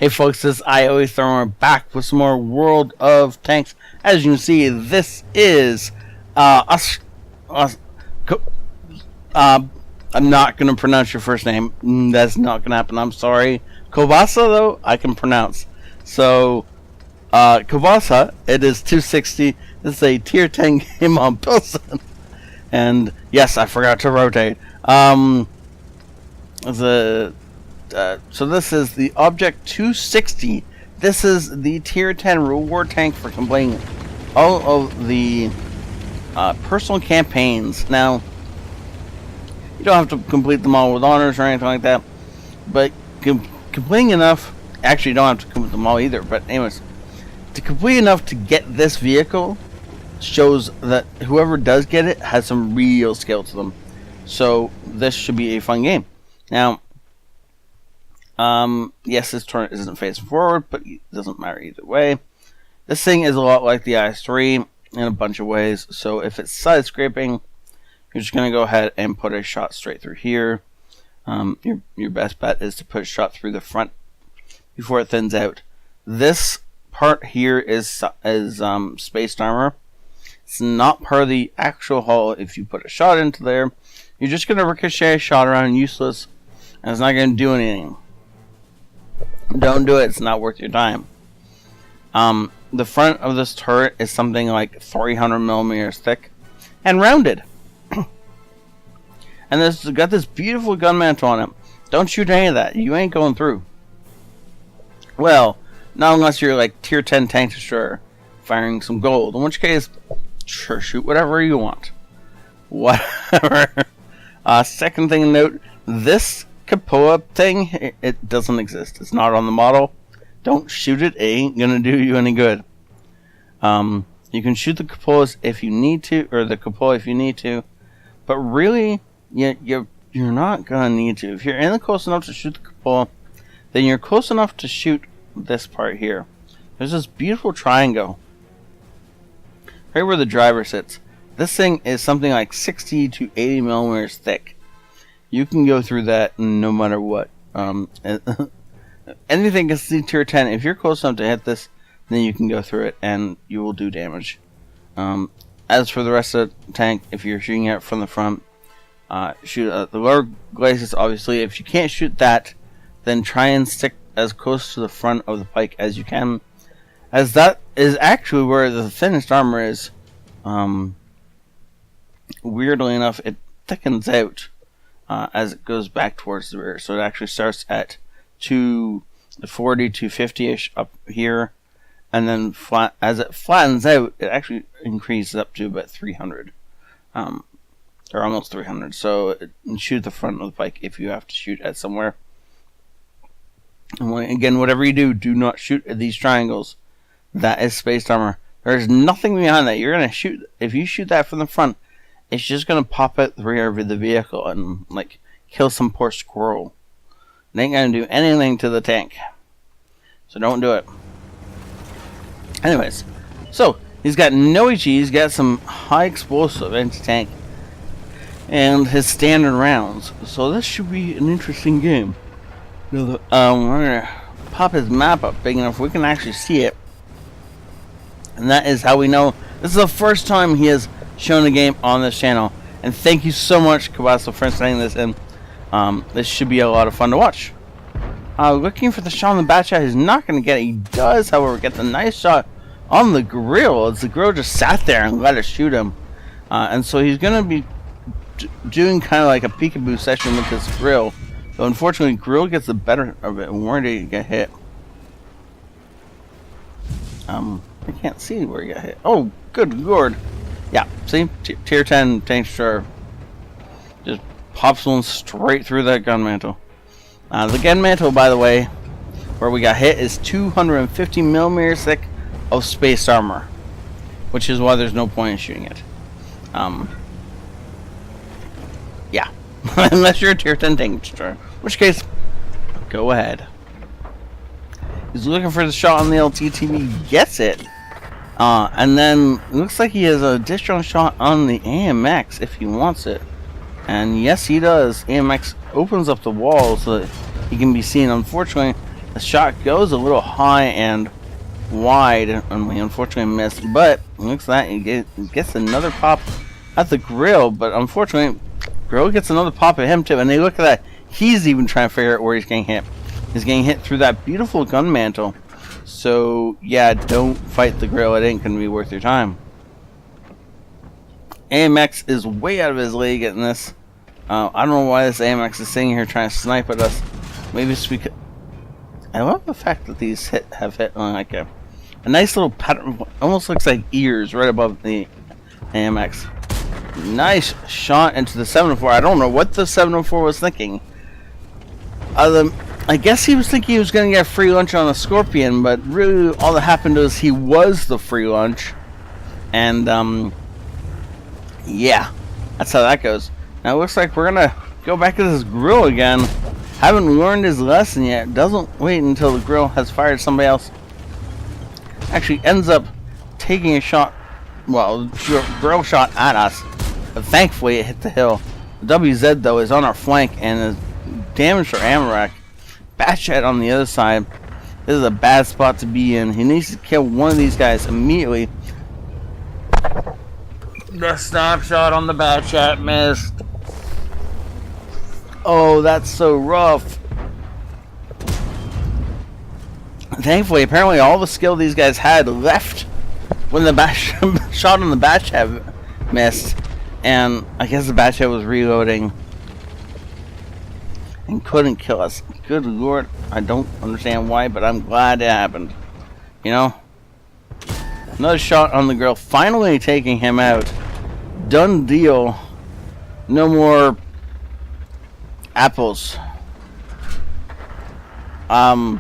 Hey folks, this is ioEther back with some more World of Tanks. As you can see, this is us. I'm not gonna pronounce your first name. That's not gonna happen. I'm sorry. Kobasa though, I can pronounce. So, Kobasa, it is 260. This is a tier 10 game on Pilsen. And yes, I forgot to rotate. So this is the Object 260. This is the tier 10 reward tank for completing all of the personal campaigns. Now, you don't have to complete them all with honors or anything like that, but completing enough, actually you don't have to complete them all either, but anyways, to complete enough to get this vehicle shows that whoever does get it has some real skill to them. So this should be a fun game. Now, yes, this turret isn't facing forward, but it doesn't matter either way. This thing is a lot like the IS-3 in a bunch of ways. So if it's side scraping, you're just going to go ahead and put a shot straight through here. Your best bet is to put a shot through the front before it thins out. This part here is spaced armor. It's not part of the actual hull. If you put a shot into there, you're just going to ricochet a shot around, useless, and it's not going to do anything. Don't do it. It's not worth your time. The front of this turret is something like 300 millimeters thick and rounded. And it's got this beautiful gun mantle on it. Don't shoot any of that. You ain't going through. Well, not unless you're like tier 10 tank destroyer firing some gold. In which case, sure, shoot whatever you want. Whatever. Second thing to note, this cupola thing, it doesn't exist. It's not on the model. Don't shoot it. It ain't gonna do you any good. You can shoot the cupolas if you need to, or the cupola if you need to, but really, you're not gonna need to. If you're in the close enough to shoot the cupola, then you're close enough to shoot this part here. There's this beautiful triangle right where the driver sits. This thing is something like 60 to 80 millimeters thick. You can go through that no matter what. Anything can see tier 10. If you're close enough to hit this, then you can go through it and you will do damage. As for the rest of the tank, if you're shooting it from the front, shoot at the lower glacis. Obviously, if you can't shoot that, then try and stick as close to the front of the pike as you can, as that is actually where the thinnest armor is. Weirdly enough, it thickens out as it goes back towards the rear. So it actually starts at 240, 250-ish up here, and then as it flattens out, it actually increases up to about 300, or almost 300. So shoot the front of the pike if you have to shoot at somewhere. And again, whatever you do, do not shoot at these triangles. That is spaced armor. There's nothing behind that. You're gonna shoot. If you shoot that from the front, it's just gonna pop out the rear of the vehicle and like kill some poor squirrel. It ain't gonna do anything to the tank. So don't do it. Anyways, so he's got no HE, he's got some high explosive anti-tank, and his standard rounds. So this should be an interesting game. We're gonna pop his map up big enough we can actually see it. And that is how we know this is the first time he has shown a game on this channel. And thank you so much, Kobasa, for sending this in. This should be a lot of fun to watch. Looking for the shot on the bat shot, he's not going to get it. He does, however, get the nice shot on the grill, as the grill just sat there and let us shoot him. And so he's going to be doing kind of like a peekaboo session with this grill. Though unfortunately, grill gets the better of it. Where did he get hit? I can't see where he got hit. Oh, good lord. Yeah, see? Tier 10 tank destroyer. Just pops one straight through that gun mantle. The gun mantle, by the way, where we got hit, is 250 millimeters thick of spaced armor, which is why there's no point in shooting it. Yeah. Unless you're a tier 10 tank destroyer. In which case, go ahead. He's looking for the shot on the LTTV, gets it. And then it looks like he has an additional shot on the AMX if he wants it. And yes, he does. AMX opens up the wall so that he can be seen. Unfortunately, The shot goes a little high and wide, and we unfortunately missed. But looks like he gets another pop at the grill. But unfortunately, grill gets another pop at him too. And they look at that. He's even trying to figure out where he's getting hit. He's getting hit through that beautiful gun mantle. So yeah, don't fight the grill. It ain't gonna be worth your time. AMX is way out of his league in this. I don't know why this AMX is sitting here trying to snipe at us. Maybe it's because I love the fact that these have hit on like a nice little pattern. Almost looks like ears right above the AMX. Nice shot into the 704. I don't know what the 704 was thinking. I guess he was thinking he was going to get free lunch on the Scorpion, but really all that happened was he was the free lunch. And yeah, that's how that goes. Now it looks like we're going to go back to this grill again. Haven't learned his lesson yet. Doesn't wait until the grill has fired somebody else. Actually ends up taking a shot, well, grill shot at us. But thankfully it hit the hill. The WZ though is on our flank and is damaged our ammo rack. Batchat on the other side. This is a bad spot to be in. He needs to kill one of these guys immediately. The snapshot on the Batchat missed. Oh, that's so rough. Thankfully, apparently all the skill these guys had left when the shot on the Batchat missed. And I guess the Batchat was reloading and couldn't kill us. Good lord, I don't understand why, but I'm glad it happened. You know? Another shot on the girl, finally taking him out. Done deal. No more apples. I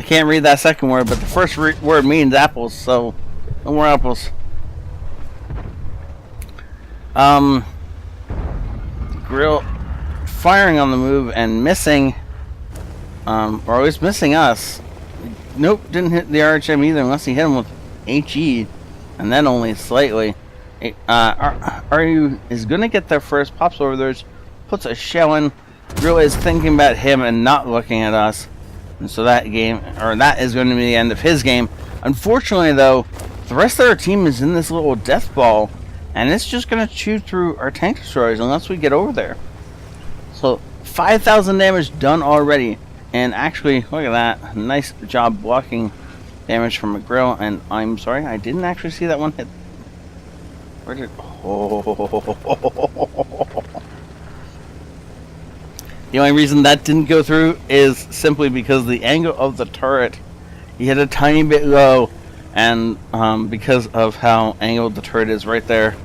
can't read that second word, but the first word means apples, so no more apples. Grill firing on the move and missing, or at least missing us. Nope, didn't hit the RHM either unless he hit him with HE, and then only slightly. RU is gonna get their first, pops over there, puts a shell in. Grill is thinking about him and not looking at us, and so that is going to be the end of his game. Unfortunately, though, the rest of our team is in this little death ball, and it's just gonna chew through our tank destroyers unless we get over there. So 5,000 damage done already, and actually, look at that, nice job blocking damage from a grill. And I'm sorry, I didn't actually see that one hit. Where did? Oh. The only reason that didn't go through is simply because the angle of the turret, he hit a tiny bit low, and because of how angled the turret is right there,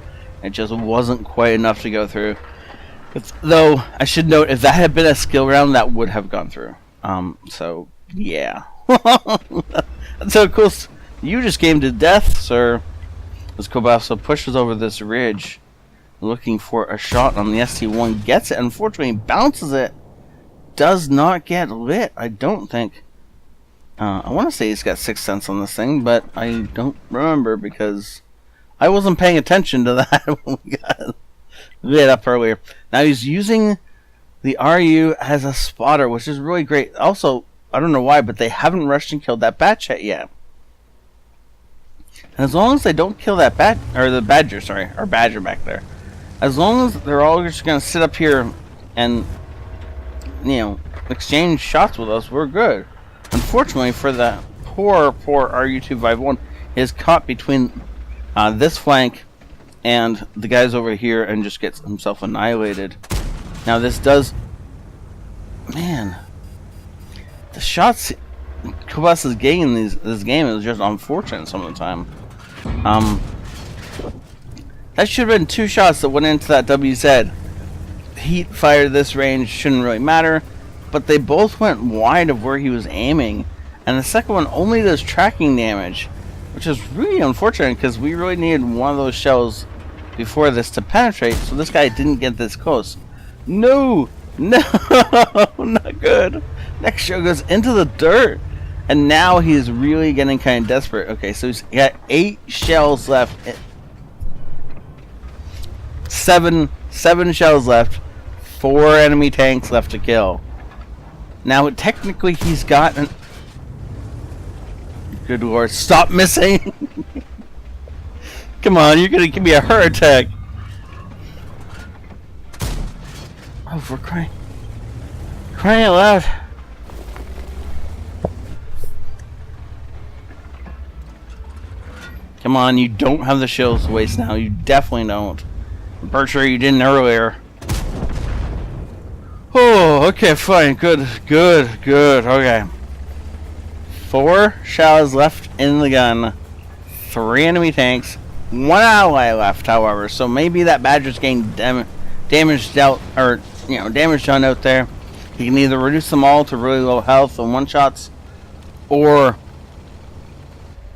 it just wasn't quite enough to go through. Though I should note, if that had been a skill round, that would have gone through. So yeah. So cool. You just came to death, sir. As Kobasa pushes over this ridge, looking for a shot on the ST1, gets it. Unfortunately, bounces it. Does not get lit, I don't think. I want to say he's got 6 cents on this thing, but I don't remember because I wasn't paying attention to that when we got lit up earlier. Now he's using the RU as a spotter, which is really great. Also, I don't know why, but they haven't rushed and killed that Batchat yet. And as long as they don't kill that Badger back there, as long as they're all just going to sit up here and, you know, exchange shots with us, we're good. Unfortunately for the poor RU-251, he is caught between this flank and the guys over here and just gets himself annihilated. Now this does... Man. The shots Kobas is getting in this game is just unfortunate some of the time. That should have been 2 shots that went into that WZ. Heat fire this range shouldn't really matter, but they both went wide of where he was aiming, and the second one only does tracking damage, which is really unfortunate because we really needed one of those shells before this to penetrate, so this guy didn't get this close. No, not good. Next shell goes into the dirt, and now he's really getting kind of desperate. Okay, so he's got 8 shells left. 7 shells left. 4 enemy tanks left to kill. Now, technically, he's got an... Good lord, stop missing! Come on, you're gonna give me a heart attack! Oh, for crying out loud! Come on, you don't have the shields to waste now. You definitely don't. I'm pretty sure you didn't earlier. Oh, okay, fine. Good. Okay. 4 shells left in the gun. 3 enemy tanks. 1 ally left, however. So maybe that Badger's getting damage dealt, or, damage done out there. He can either reduce them all to really low health and one-shots, or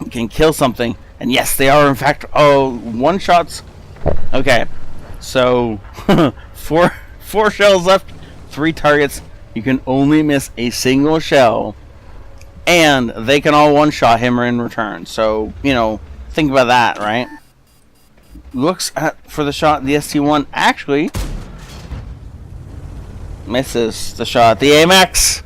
he can kill something. And yes, they are in fact one-shots. Okay, so 4 shells left, 3 targets. You can only miss a single shell, and they can all one-shot him in return. So think about that, right? Looks for the shot. The ST1 actually misses the shot. The AMX.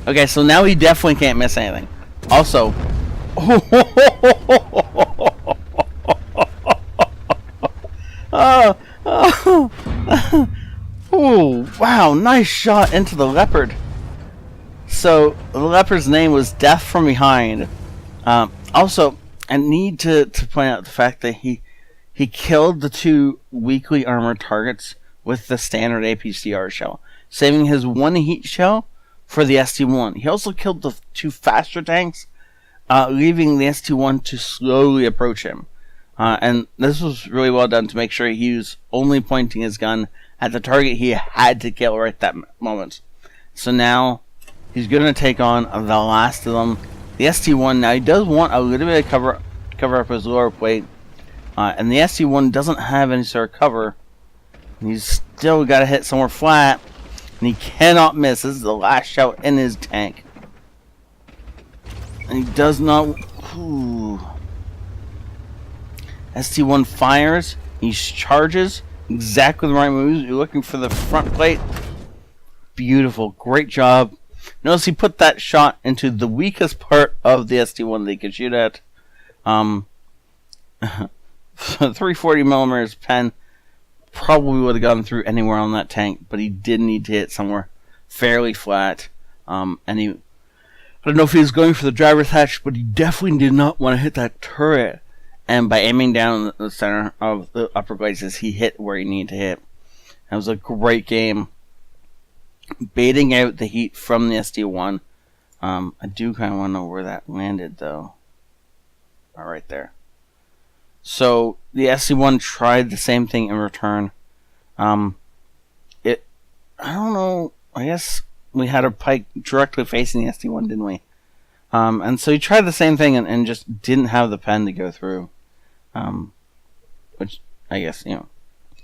Okay, so now he definitely can't miss anything. Also, oh, wow, nice shot into the leopard. So the leopard's name was Death from Behind. Also, I need to point out the fact that he killed the 2 weakly armored targets with the standard APCR shell, saving his 1 heat shell for the ST1. He also killed the 2 faster tanks, leaving the ST1 to slowly approach him. And this was really well done to make sure he was only pointing his gun at the target he had to kill right that moment. So now he's going to take on the last of them. The ST1, now he does want a little bit of cover up his lower plate. And the ST1 doesn't have any sort of cover. He's still got to hit somewhere flat. And he cannot miss. This is the last shot in his tank. And he does not... Ooh. ST1 fires. He charges. Exactly the right moves. You're looking for the front plate. Beautiful. Great job. Notice he put that shot into the weakest part of the ST1 that he could shoot at. 340mm pen probably would have gotten through anywhere on that tank, but he did need to hit somewhere fairly flat. And I don't know if he was going for the driver's hatch, but he definitely did not want to hit that turret. And by aiming down the center of the upper glazes, he hit where he needed to hit. That was a great game. Baiting out the heat from the ST1. I do kind of want to know where that landed, though. Oh, right there. So the SC1 tried the same thing in return. I don't know. I guess we had a pike directly facing the SC1, didn't we? And so he tried the same thing and just didn't have the pen to go through. Which I guess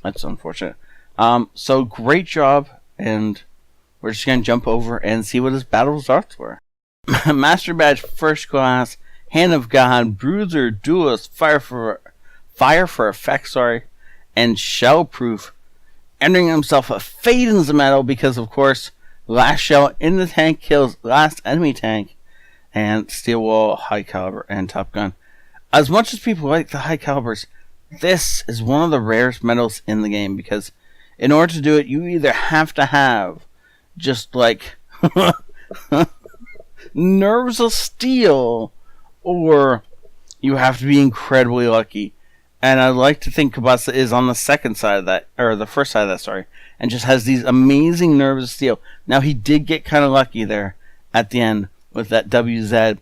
that's unfortunate. So great job, and we're just gonna jump over and see what his battle results were. Master Badge First Class, Hand of God, Bruiser, Duelist, Fire for Effect, and Shell Proof, entering himself a Fade in the Metal because, of course, last shell in the tank kills last enemy tank, and Steel Wall, High Caliber, and Top Gun. As much as people like the high calibers, this is one of the rarest medals in the game because in order to do it, you either have to have just like nerves of steel, or you have to be incredibly lucky. And I'd like to think Kabasa is on the second side of that, or the first side of that, sorry, and just has these amazing nerves of steel. Now, he did get kind of lucky there at the end with that WZ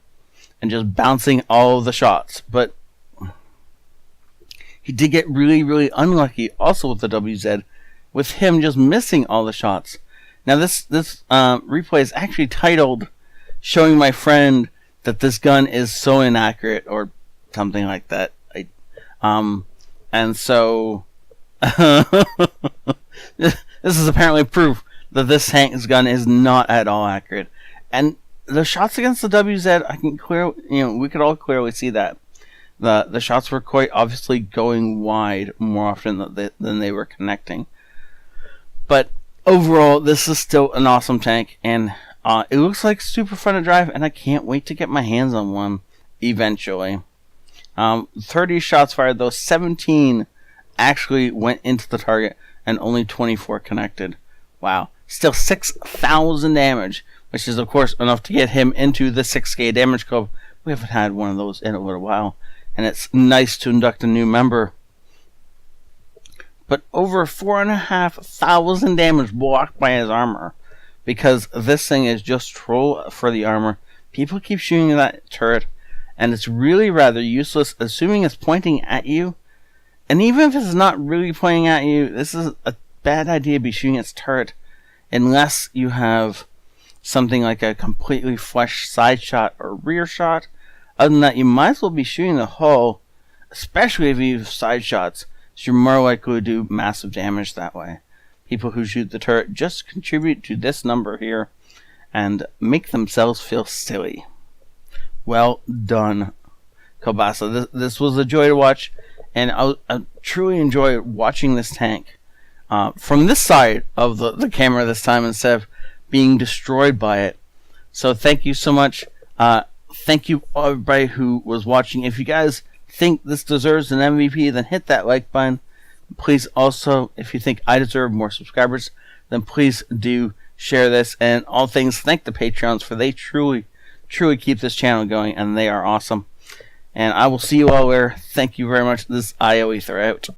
and just bouncing all of the shots, but he did get really, really unlucky also with the WZ, with him just missing all the shots. Now, this replay is actually titled "Showing My Friend That This Gun Is So Inaccurate," or something like that. And so this is apparently proof that this tank's gun is not at all accurate. And the shots against the WZ, I can we could all clearly see that the shots were quite obviously going wide more often than they were connecting. But overall, this is still an awesome tank, and it looks like super fun to drive, and I can't wait to get my hands on one eventually. 30 shots fired, though 17 actually went into the target, and only 24 connected. Wow. Still 6,000 damage, which is, of course, enough to get him into the 6K damage club. We haven't had one of those in a little while, and it's nice to induct a new member. But over 4,500 damage blocked by his armor, because this thing is just troll for the armor. People keep shooting that turret, and it's really rather useless, assuming it's pointing at you. And even if it's not really pointing at you, this is a bad idea to be shooting its turret, unless you have something like a completely flush side shot or rear shot. Other than that, you might as well be shooting the hull, especially if you have side shots, so you're more likely to do massive damage that way. People who shoot the turret just contribute to this number here and make themselves feel silly. Well done, Kielbasa. This was a joy to watch, and I truly enjoy watching this tank from this side of the camera this time, instead of being destroyed by it. So thank you so much. Thank you everybody who was watching. If you guys think this deserves an MVP, then hit that like button. Please also, if you think I deserve more subscribers, then please do share this. And all things, thank the Patreons, for they truly keep this channel going, and they are awesome. And I will see you all there. Thank you very much. This is ioEther out.